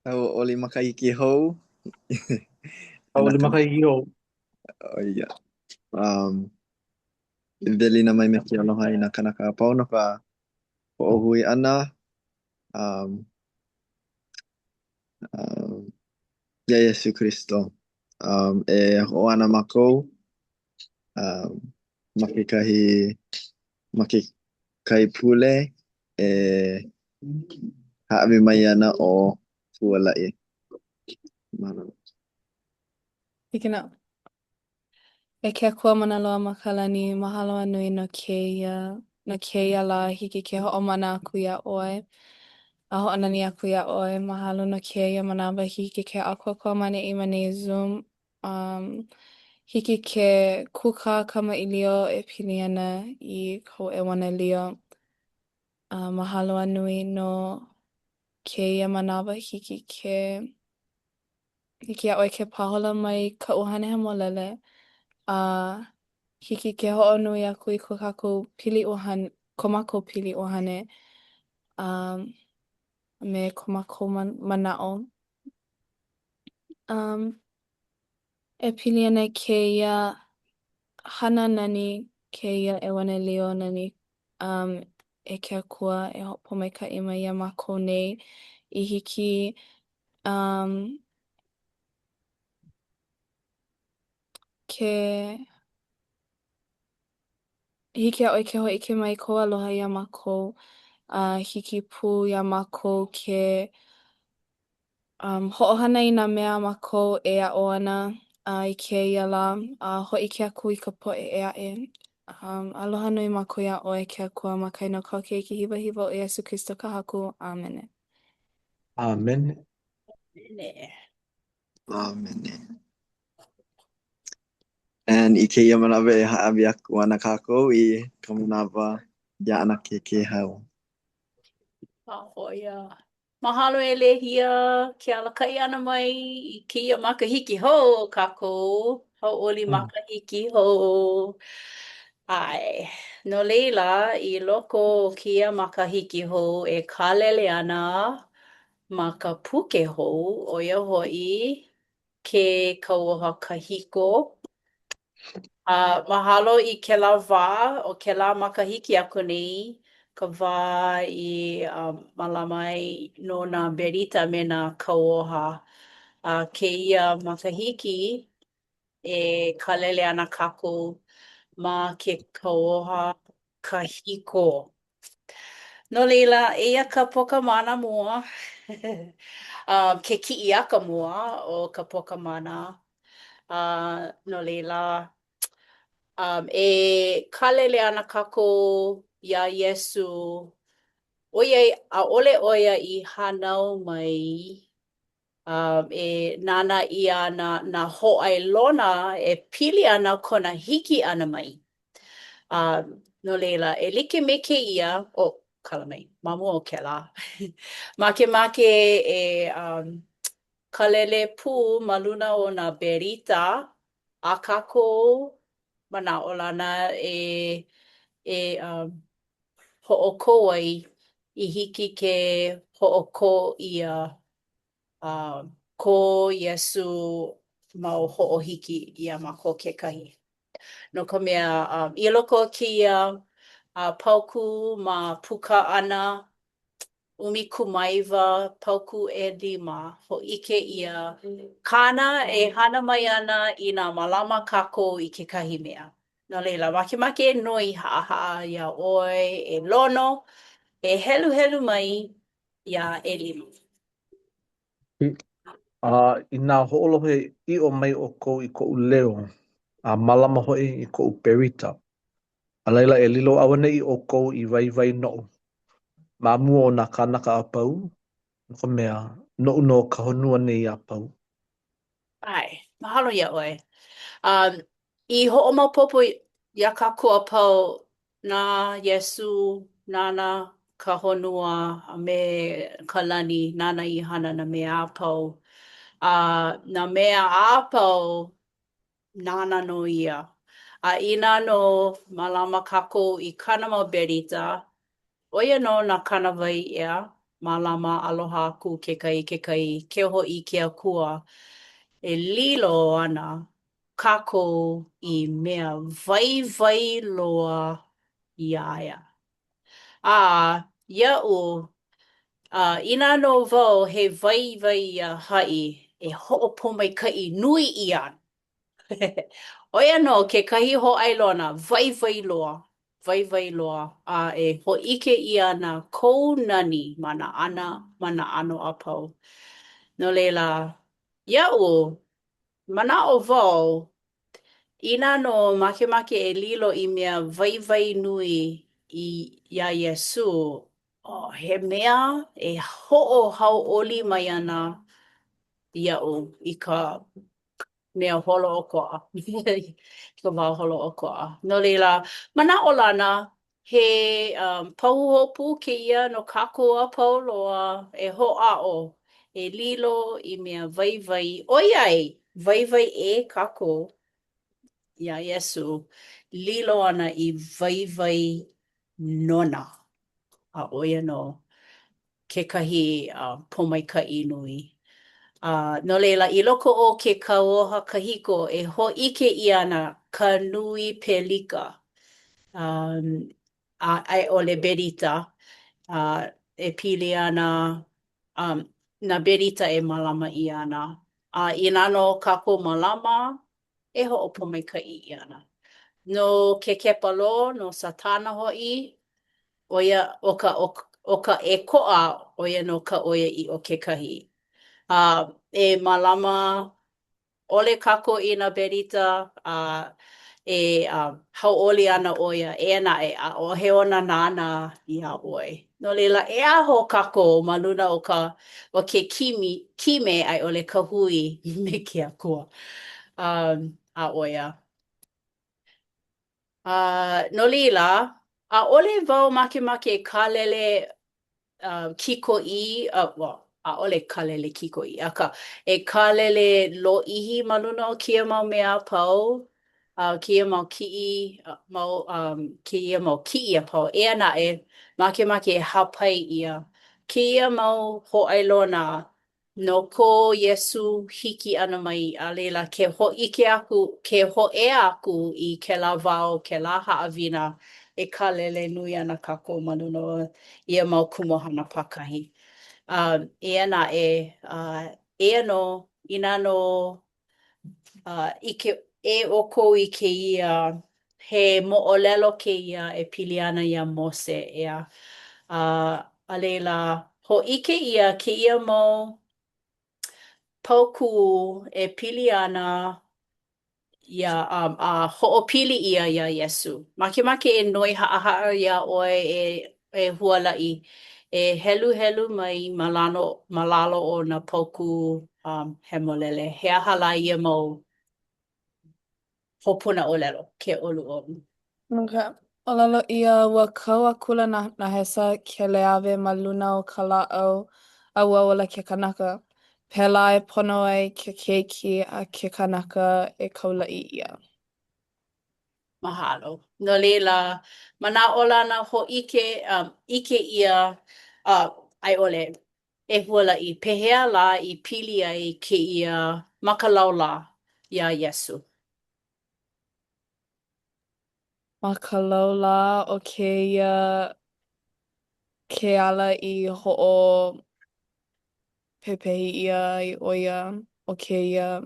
Oli makahiki hou. O lima Kanaka. kai hio. Oh, iya. Veli na mai meki aloha i na kanaka pau no ka ho'ohui ana. Um, um, Ia Iesu Kristo. E ho'oana mākou. Um, Makikahi, makikahi pule. E haʻawi mai ana o Fualaʻi. Mahalo. Hikina. E ke kua mana loa makalani, mahalo nui no keia la hiki ke ho'omana aku ia ʻoe. A ho'onani aku ia ʻoe, mahalo no keia manawa hiki ke akua mane I mane Zoom. Hiki ke kuka kamaʻilio e pili ana I kou e wana lio. Mahalo nui no keia manawa hiki a ʻoe ke pahola mai ka ʻuhane he molele. Hiki ke hoʻonui aku I ko mākou pili ʻuhane me ko mākou manaʻo. E pili ana kēia hana nani kēia e wana lio nani e ke akua e hoʻopo maikaʻi mai ia mākou nei I hiki ke hiki a ʻoe ke hoʻike mai ko aloha ia mākou hiki pū ia mākou ke hoʻohana I nā mea mākou e aʻo ana I kēia la hoʻi ke aku I ka poʻe e aʻe. Aloha nui mākou iā ʻoe ke akua ma ka ina kau keiki hiwahiwa o Iesu Kristo ka haku. Amene. Amen. Amene. Amen. And I keia manawa e haʻawi aku ana kākou I ka manawa ia ana ke hau. Hoia. Mahalo e lehia ke alakai ana mai I kēia makahiki hou kākou. Hauʻoli makahiki hou. Ai, no leila I loko o kēia makahiki hou e kālele ana ma ka puke hou ʻo ia hoʻi ke kauoha kahiko. Mahalo I kēlā wā o kēlā makahiki aku nei. Ka wā I mālama ai no nā berita me nā kauoha. Kēia makahiki e kālele ana kākou ma ke kauoha kahiko. No leila, eia ka poka mana mua. Ke kiʻi aka mua o ka poka mana. No leila, e kālele ana kākou iā Iesu ʻoiai ʻaʻole ʻo ia I hānau mai e nānā ʻia nā hōʻailona e pili ana kona hiki ʻana mai. No leila, e like me kēia, kala mai, ma mua o kēlā. Makemake e kalele pū ma luna o nā berita a kākou manaʻolana e hoʻokō ai I hiki ke hoʻokō ʻia ko Iesu mau hoʻohiki ʻia mākou kekahi. No ka mea I loko o kēia pauku ma puka ʻana ʻumikūmaiwa pauku ʻelima hōʻike ʻia kāna e hana mai ana I nā mālama kākou I kekahi mea. No leila, makemake nui haʻahaʻa iā ʻoe e lono e heluhelu mai iā ʻelima. I nā hoʻolohe ʻiʻo mai o kou I koʻu leo, malama hoʻi I koʻu berita. A laila e lilo au nei o kou I waiwai noʻu. Ma mua o nā kānaka a pau, no ka mea noʻu no ka honua nei a pau. Ai, mahalo ia ʻoe. I hoʻomaopopo ia kākou a pau nā Iesu, nāna ka honua a me ka lani, nāna I hana na mea a pau. Nā mea a pau, nāna no ia. Inā no mālama kākou I kana mau berita, ʻo ia no nā kanawai ʻea. Mālama aloha aku kekai ke ho'i ke akua e lilo ana kākou I mea vai loa iaia. Ia'u, ina no wau he vai ha'i e ho'opomaikai nui ia. Oia no ke kahi ho'ailona vai loa e ho'ike ia na kou nani mana ano a pau. No leila, ia'u, mana o wau, ina no make e lilo I mea vai nui I ia Iesu, he mea e ho'o hau'oli mai ana ia'u I ka mea holo o ko'a. Ka wā holo o ko'a. No leila, mana o lana, he pahuhopu ke ia no kākou a pau loa e ho'a'o e lilo I mea vai. Oiai, vai e kākou. Ia Iesu, lilo ana I vai nona. A oia no, kekahi pomaikai nui. No leila, I loko o ke kauoha kahiko e ho'ike ia na ka nui pelika. Ai ole berita, e pili ana, na berita e malama I ana. Ina no kako malama, e ho'opomaikai I ana. No ke kepalo, no satana ho'i, oia o ka e ko'a, oia no ka oia I o kekahi. E malama ole kako I na berita, hau'oli ana oia, e nae, a o he ona nana I a oi. No leila, e aho kako ma luna o ke kime ai ole ka hui me ke akua. A oia. No leila, a ole wau make e kalele kiko'i, a ole kalele kiko'i, aka e kalele lo'ihi ma luna o kia mau mea pau, kia mau ki'i, kia mau ki'i a pau, e ana e make e hapai ia. Kia mau ho'ailona no ko Iesu hiki ana mai a leila ke ho'ike aku, ke ho'e aku I ke la wao, ke la ha'awina e kalele nui ana kako ma luna o ia mau kumohana pakahi. E ana ina no, e o kou I ke ia, he mo'olelo ke ia e pili ana ia Mose ea. A leila, ho'ike ia ke ia mau pauku e pili ana ia ho'opili ia Iesu. Make e noi ha'a ia oe e huala'i. E helu mai malalo o na pauku hemolele. He aha la ia mau hopuna olelo ke olu. Okay. Olelo ia ua kau a kula na hesa ke leawe ma luna o ka la'au a ua ola ke kanaka. Pela e pono ai ke keiki a ke kanaka e kaula'i ia. Mahalo. No leila, mana ola na ho'ike ike ia ai ole e huala'i. Pehea la I pili ai ke ia makalaula ia Iesu. Ma ka laula o ke ia ke ala I ho'o pepehi ia I oia o ke ia.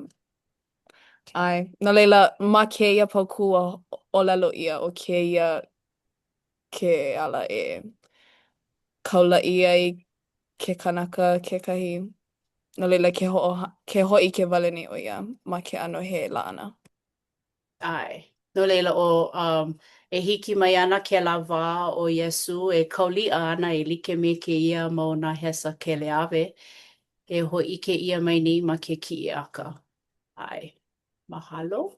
Ai, no leila, ma ke ia pauku o lalo ia o ke ia ke ala e kaula'i ai ke kanaka kekahi. No leila ke ho'i ke waleni o ia ma ke ano he la'ana. Ai. No leila e hiki mai ana ke lava o Iesu e kauli'a ana e like me ke ia mo na hesa ke leawe. E ho'ike ia mai ni ma ke ki'i aka. Ai. Mahalo.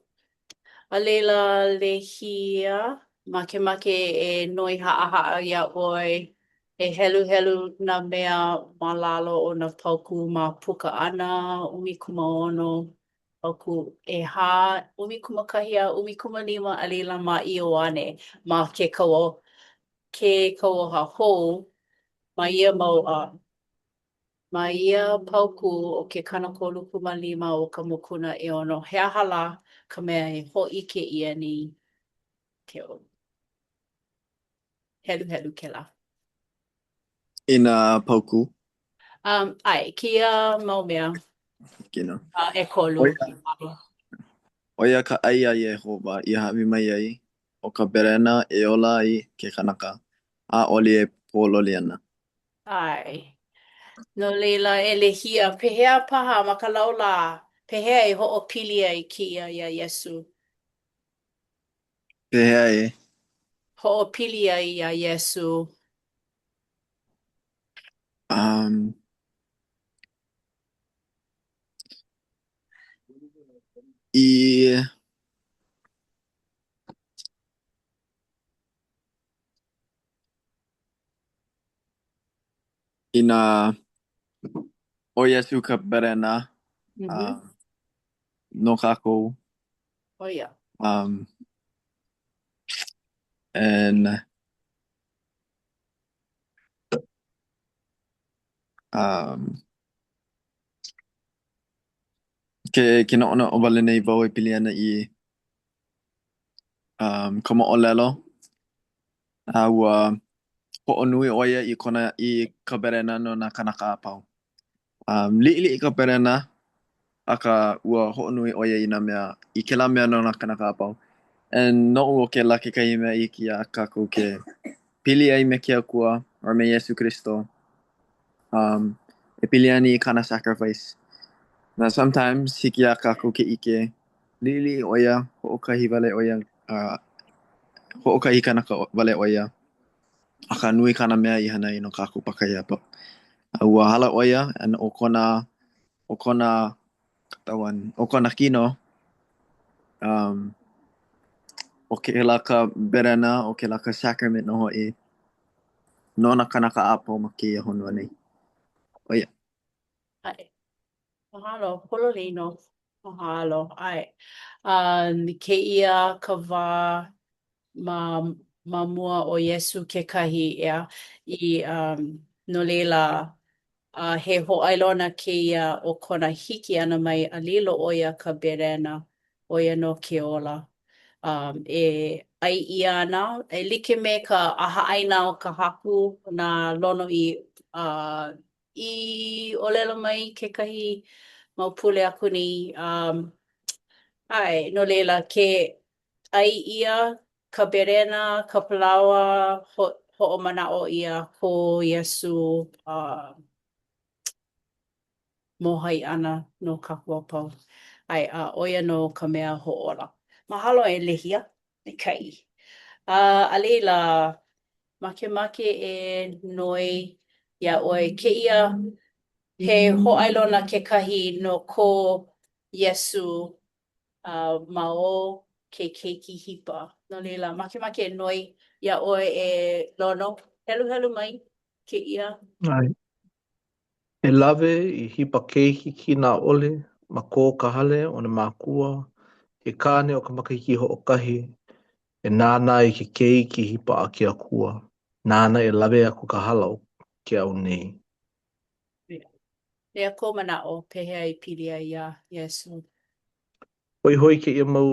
A leila lehia, make e noi ha'a ia oi, e helu na mea malalo o na pauku ma puka ana, 16, pauku ʻehā, 11, 15, a leila ma Ioane, ma ke kauoha hou, ma ia mau Ma ia pauku o ke kanakolu kumalima o ka mokuna e ono. He aha la ka mea e ho'ike ia ni ke o. Helu helu ke la. Ina pauku, Ai, kia mau mea kino. e kolu. Oia ka ai ai e hoba i hawi mai ai o ka berena e ola ai ke kanaka a oli e pōloli ana. Ai. No leila e lehia, pehea paha ma ka laula, pehea e ho'opili ai ki ia Iesu. Pehea e, Ho'opili ai ia Iesu. um, i ina o Yesu ka berena no kākou Oh yeah. um, and um, ke noʻono o wale nei wau e pili ana i ka moʻolelo a ua hoʻonui ʻo ia i ka berena no nā kanaka a pau. Liʻiliʻi ka berena aka ua hoʻonui ʻo ia i nā mea i kēlā mea no nā kanaka a pau. And noʻu o ke la kekahi mea i ki a kākou ke pili ai me ke akua or me Yesu Kristo e pili ani i kana sacrifice. Now sometimes hiki a kākou ke ike liʻiliʻi ʻo ia hoʻokahi wale ʻo ia hoʻokahi kanaka wale ʻo ia aka nui kana mea i hana i no kākou pakahi a pau. Ua hala ʻo ia and o kona katawan o kona kino o ke laka berena o ke laka sacrament no hoʻi no na kanaka a pau ma ke honua nei. O ia. Ai. Mahalo, pololino. Mahalo, ai. Ke ia ka wā ma mua o Yesu kekahi ea i no leila he hoʻailona kēia o kona hiki ana mai a lilo o ia ka berena o ia no ke ola. E ai ia ana, e like me ka aha aina o ka haku na lono i olela mai kekahi maupule aku ni. Ai, no leila, ke ai ia ka berena, ka palawa, hoʻomanaʻo ia ko Iesu mohai ana no ka pau. Ai, oia no ka mea hoʻola. Mahalo e lehia, e kai. A leila, make e noi ia oi ke ia he hoʻailona kekahi no ko Iesu ma o ke keiki hipa. No leila, make e noi ia oi e lono. Helu mai ke ia. Ai. E lawe i hipa keiki ki nā ole, ma kō ka hale o na mākua, he kāne o ka makahiki hoʻokahi, e nāna i ke keiki hipa a ke akua. Nāna e lawe aku ka hala o ke au nei. Ea ko manaʻo pehea i pili ai ia Iesu. Hoi hoi ke ia mau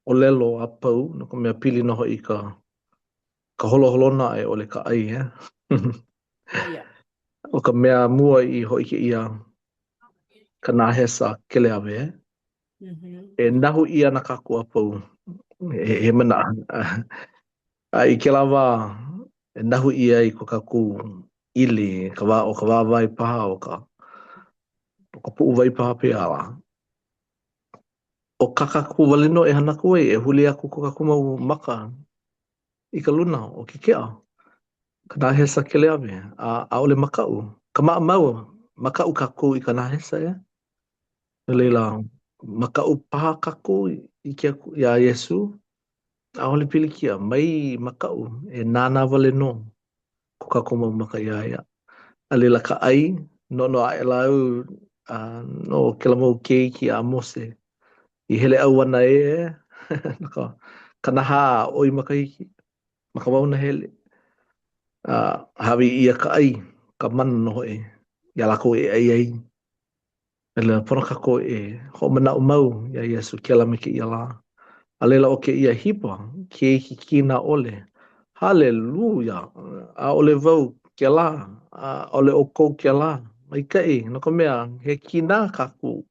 o lelo a pau, no ka mea pili noho i ka holoholona e ole ka ai, Oh ia. O ka mea mua i hoi ke ia ka nāhesa kele awe, e nahu ia na kākua pau, he mana. I ke lawa, e nahu ia i ko kāku ili, o ka wāwai paha, o ka puu vai paha pe ala. O ka kāku walino e hana kua e huli aku ko kāku mau maka i ka luna o ke kea. Ka nāhesa kele awe, a ole makau. Ka maa mau, makau kāku i ka nāhesa e. Leila, makau paha kāku i ke ia Iesu. A ole pilikia, mai makau e nāna wale no ko kāku mau maka ia ia. A leila ka ai, no a e lau, no ke la mau keiki a mose. I hele au ana e, ka naha oi makahiki, maka mauna hele. Hawi ia ka ai, ka mana noho e. ia lako e ai ai. E le pono kako e ho mana o mau ia Iesu ke la me ke ia la. A leila o ke ia hipa ke ki kina ole. Haleluia. A ole vau ke la. A ole o kou ke la. Mai kai, no ka mea, he kina kaku.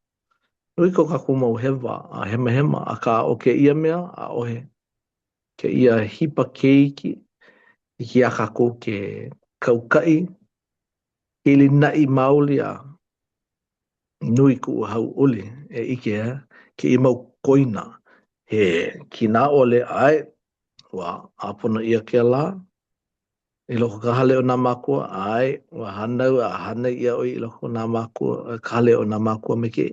Nui ko kaku mau hewa, a hema hema, a ka o ke ia mea, a ohe. Ke ia hipa keiki, ki a kaku ke kaukai, ili nai mauli a nui ku hau uli, e ike ke i mau koina. He kina ole ai, wa apona ia ke la, i loko ka hale o nā mākua, ai, wa hanau a hana ia oi i loko nā mākua, ka hale o nā mākua me ke.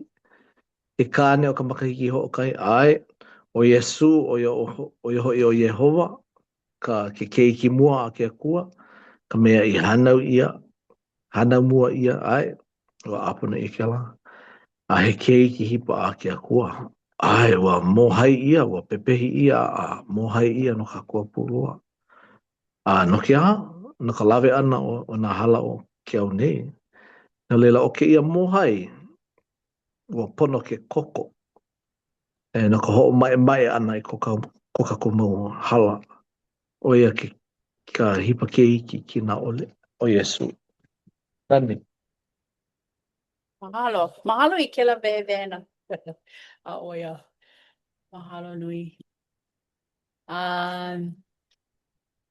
E kāne o ka makahiki ho o kai, ai, o Yesu, o i o Yehova, ka ke keiki mua a ke akua, ka mea i hanau ia, hanau mua ia, ai, wa apuna i ke la. A he keiki hipa a ke akua, ai, wa mohai ia, wa pepehi ia, a mohai ia no ka kua pulua. A no ke aha, no ka lawe ana o nā hala o ke au nei. Na leila o ke ia mohai, wa pono ke koko. E no ka ho mai mai ana i ko ka kumau hala. O ia ka hipa ke iki ki nā ole. O Yesu. Nani. Mahalo. Mahalo I kela vehevena. A oia. Mahalo nui.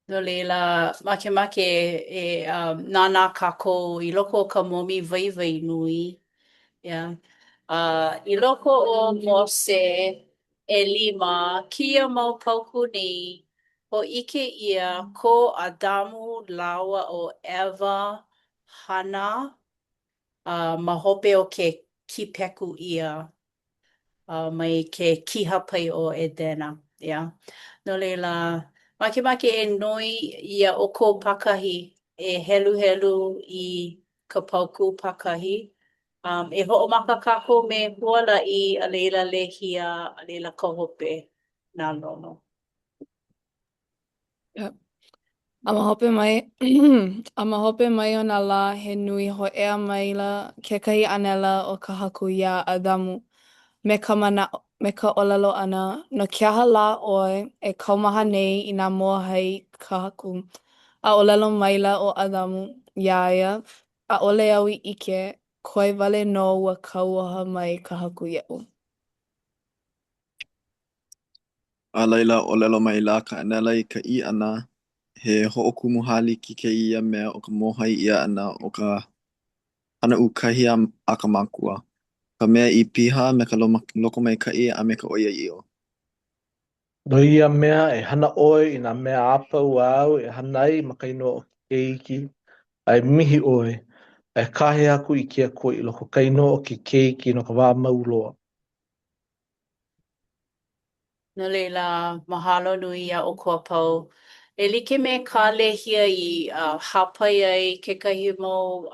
No leila, make nana kako I loko o ka momi vaivai nui. Yeah. I loko o Mose e lima, kia mau pauku nei, ho ike ia ko Adamu lawa o Eva hana, ma hope o ke kipeku ia, mai ke kihapai o Edena. Yeah. No leila, make e noi ia o ko pakahi, e helu helu I ka pauku pakahi. E ho'omaka kako me huala'i a leila lehia a leila kahope nā lono. Yep. A mahope mai, a mahope mai o nā la he nui ho ea maila kekahi anela o ka haku ia Adamu. Me ka olelo ana, no ke aha la oi e kaumaha nei I nā moahai ka haku. A olelo maila o Adamu, iaia, a ole au I ike, koe wale no ua kauaha mai ka haku iau. A laila o lelo mai la ka anela I ka I ana he ho'okumu hali ki ke ia mea o ka mohai ia ana o ka ana ukahi a ka makua. Ka mea I piha me ka loko mai ka I a me ka oia I o. No ia mea e hana oi I nā mea apau au e hanai makaino o keiki. Ai mihi oi. E kahe aku I ke akua I loko kaino o ke keiki no ka wā mauloa. No leila, mahalo nui a o kua pau. E like me ka lehia I hapai ai kekahi mo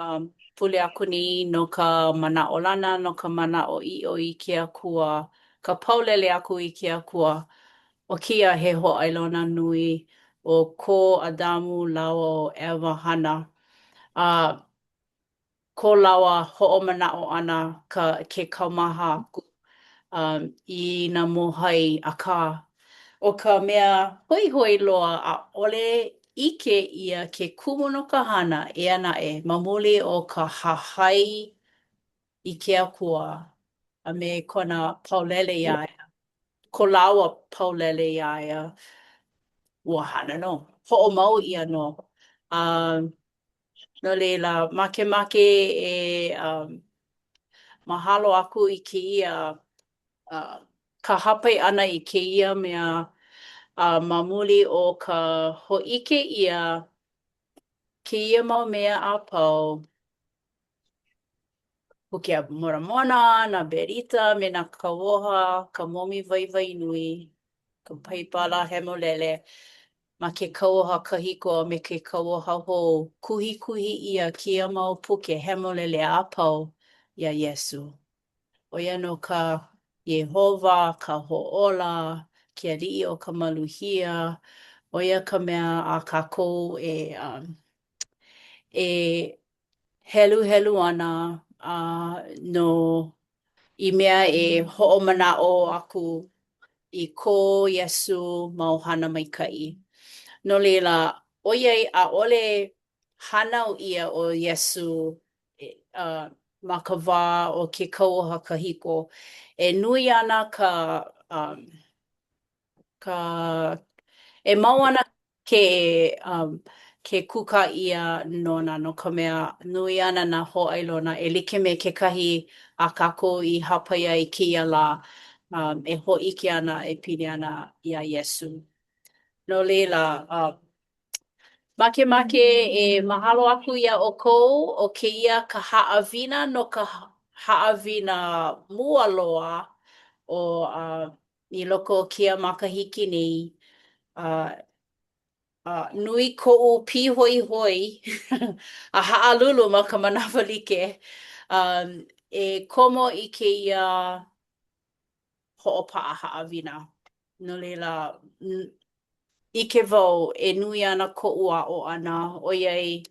pule aku ni no ka mana o lana, no ka mana o I ke akua, ka paulele aku I ke akua. O kia he ho'ailona nui o ko Adamu lawa o Eva hana. Ko lawa ho'omana'o ana ke kaumaha aku I nā mohai aka. O ka mea hoi hoi loa a ole ike ia ke kumu no ka hana e ana e mamuli o ka hahai I ke akua a me kona paulele iaia. Ko lawa paulele iaia. Ua hana no. Ho'o mau ia no. No leila, make e mahalo aku I ke ia ka hapai ana I ke ia mea mamuli o ka ho'ike ia ke ia mau mea a pau. Huki a moramona, na berita, me na kawoha, ka momi vaivai nui, ka paipala hemolele, ma ke kawoha kahiko me ke kawoha hou, kuhi kuhi ia kia mau puke hemolele a pau, ia Yesu. O ia no ka Yehova, ka ho'ola, ke ali'i o ka maluhia, o ia ka mea a kākou e helu ana no I mea e ho'omana'o aku I ko Iesu ma ohana maikai. No leila, oiai a'ole hana o ia o Iesu ma ka wā o ke kauoha kahiko. E nui ana e mau ana ke kuka ia nona no ka mea nui ana na ho'ailona e like me kekahi a kako I hapaia I kia la e ho'ike ana e pili ana ia Iesu. No leila, make e mahalo aku ia o kou o ke ia ka haawina no ka haawina mua loa o I loko o kia makahiki nei. Nui ko'u pīhoihoi a ha'alulu ma ka manawa like. E komo I ke ia ho'opa'a haawina. No leila, ike wau e nui ana ko'u a'o ana oiai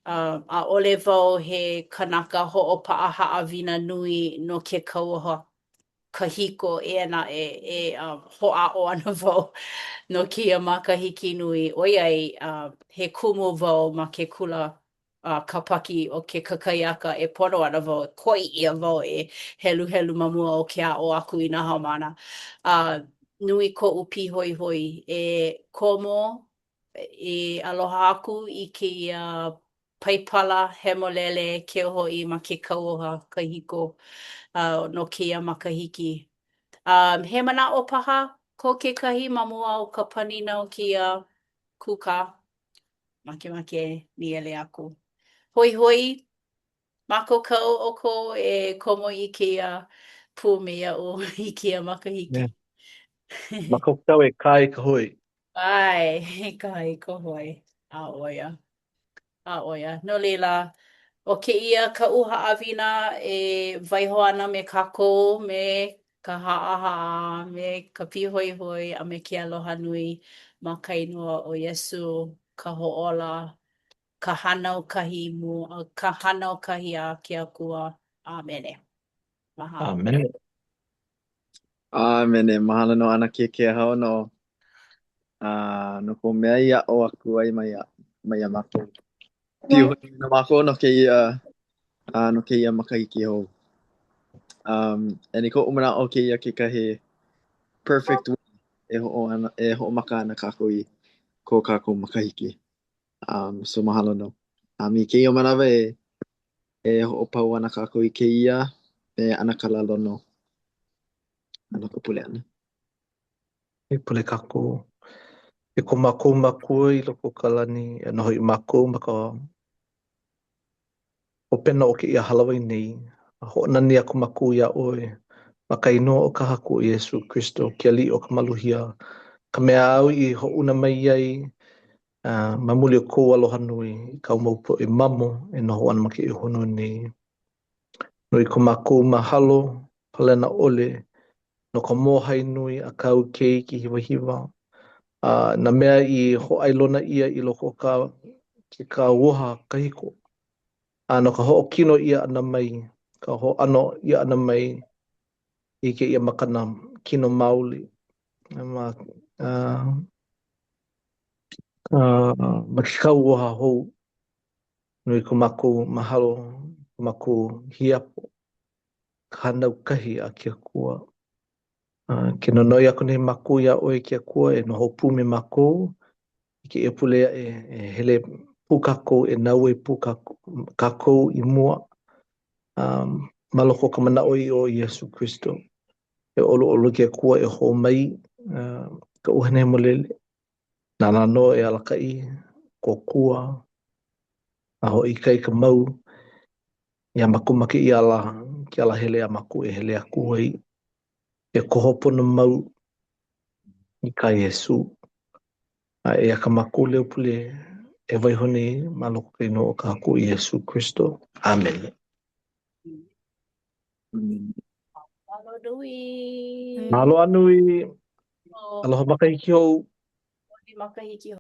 a ole wau he kanaka ho'opa'a haawina nui no ke kauoha kahiko e ana ho'a'o ana wau no kia makahiki nui oiai he kumu wau ma ke kula kapaki o ke kakaiaka e pono ana wau koi ia wau e helu mamua o ke a'o aku I nā haumana. Nui ko'u pīhoihoi e komo I aloha aku I ke ia paipala hemolele ke hoi ma ke kauoha kahiko no kia makahiki. He mana'o paha ko kekahi ma mua o ka panina o kia kuka. Make ni ele aku. Hoi, mako kau o ko e komo I kia pūmea o I kia makahiki. Mako kau e kai ka hui. Ai, he kai ko hoi. A oia. No leila, o ke ia ka uha awina e waiho ana me kako me ka haa me ka pihoihoi a me ke aloha nui ma kainua o Iesu ka ho'ola, ka hanau kahi ka hanau kahi a ke akua. Amene. Mahalo. Amen. Mene, mahalo no ana ke hao no. No ko mea ia o aku ai mai a mako. Piu no mako no ke ia makahiki ho. E ni ko umana o ke ia ke kahi perfect way e ho maka ana kako I ko kako makahiki. So mahalo no. I ke ia manawa e ho pau ana kako I ke ia e ana kalalono. Ana ko pule ana. E pule kako. E ko makou I loko kalani e noho I makou ma ka o pena o ke ia halawai nei. A ho'onani a ko makou ia oe. Ma ka inoa o ka haku o Iesu Christo ke ali o ka maluhia. Ka mea au I ho'una mai ai mamuli o kou aloha nui I kau maupo e mamo e noho ana ma ke ihono nei. Nui ko makou mahalo palena ole no ka mohai nui a kau kei ki hiwa. Na mea I ho'ailona ia I loko ke ka uoha kahiko. No ka ho'okino ia ana mai, ka ho'ano ia ana mai I ke ia makana kino mauli. Ma ke kau uoha hou. Nui ko makou mahalo, ko makou hiapo. Ka hanau kahi a kia kua. Ke nonoi aku nei makou ia oe kia kua e noho pū me makou. I ke ia pulea e hele pūkakou e nau e pūkakou I mua. Maloko ka manao I o Iesu Christo. E olo kia kua e ho mai ka uhane molele. Nā no e alakai, ko kua. A ho I kai ka mau. Ia maku make I ala, ki ala hele a maku e hele aku ai. E kohopona mau I ka Iesu. E aka maku leo pule e waihone maloko kai no o ka haku Iesu Christo. Amen. Mahalo nui. Mahalo anui. Aloha makahiki hou. Makahiki